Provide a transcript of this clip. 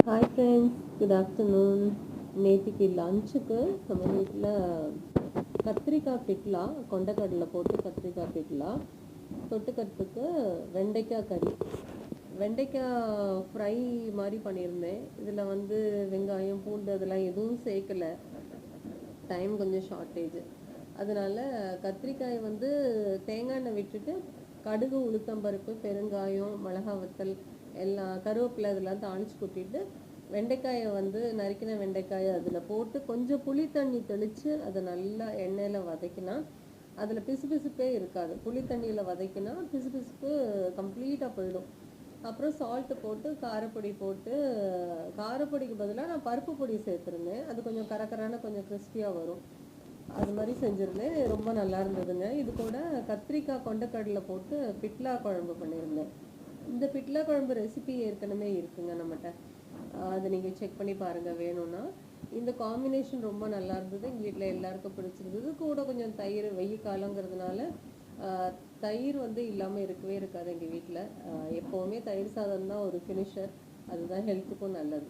Hi friends, good afternoon. நேற்றுக்கு லஞ்சுக்கு நம்ம வீட்டில் கத்திரிக்காய் பிட்லா, கொண்டக்கடலை போட்டு கத்திரிக்காய் பிட்லா, தொட்டுக்கிறதுக்கு வெண்டைக்காய் கறி. வெண்டைக்காய் ஃப்ரை மாதிரி பண்ணியிருந்தேன். இதில் வெங்காயம் பூண்டு அதெல்லாம் எதுவும் சேர்க்கலை. டைம் கொஞ்சம் ஷார்ட்டேஜ். அதனால் கத்திரிக்காய் தேங்காய் எண்ணெய் விட்டுட்டு கடுகு, உளுத்தம்பருப்பு, பெருங்காயம், மிளகா வத்தல் எல்லாம், கருவேப்பிலை இதெல்லாம் தாளித்து கொட்டிட்டு வெண்டைக்காயை நறுக்கின வெண்டைக்காயை அதில் போட்டு கொஞ்சம் புளி தண்ணி தெளித்து அதை நல்லா எண்ணெயில் வதக்கினா அதில் பிசுபிசுப்பே இருக்காது. புளி தண்ணியில் வதக்கினா பிசுபிசுப்பு கம்ப்ளீட்டாக போயிடும். அப்புறம் சால்ட்டு போட்டு காரப்பொடி போட்டு, காரப்பொடிக்கு பதிலாக நான் பருப்பு பொடி சேர்த்துருந்தேன். அது கொஞ்சம் கரகரான கொஞ்சம் கிறிஸ்பியாக வரும். அது மாதிரி செஞ்சுருந்தேன். ரொம்ப நல்லா இருந்ததுங்க. இது கூட கத்திரிக்காய் கொண்டக்கடலை போட்டு பிட்லா குழம்பு பண்ணியிருந்தேன். இந்த பிட்லா குழம்பு ரெசிபி ஏற்கனவே இருக்குங்க நம்மகிட்ட. அதை நீங்கள் செக் பண்ணி பாருங்கள் வேணும்னா. இந்த காம்பினேஷன் ரொம்ப நல்லா இருந்தது. எங்கள் வீட்டில் எல்லாருக்கும் பிடிச்சிருந்தது. கூட கொஞ்சம் தயிர், வெயில் காலங்கிறதுனால தயிர் இல்லாமல் இருக்கவே இருக்காது எங்கள் வீட்டில். எப்போவுமே தயிர் சாதம் தான் ஒரு ஃபினிஷர். அதுதான் ஹெல்த்துக்கும் நல்லது.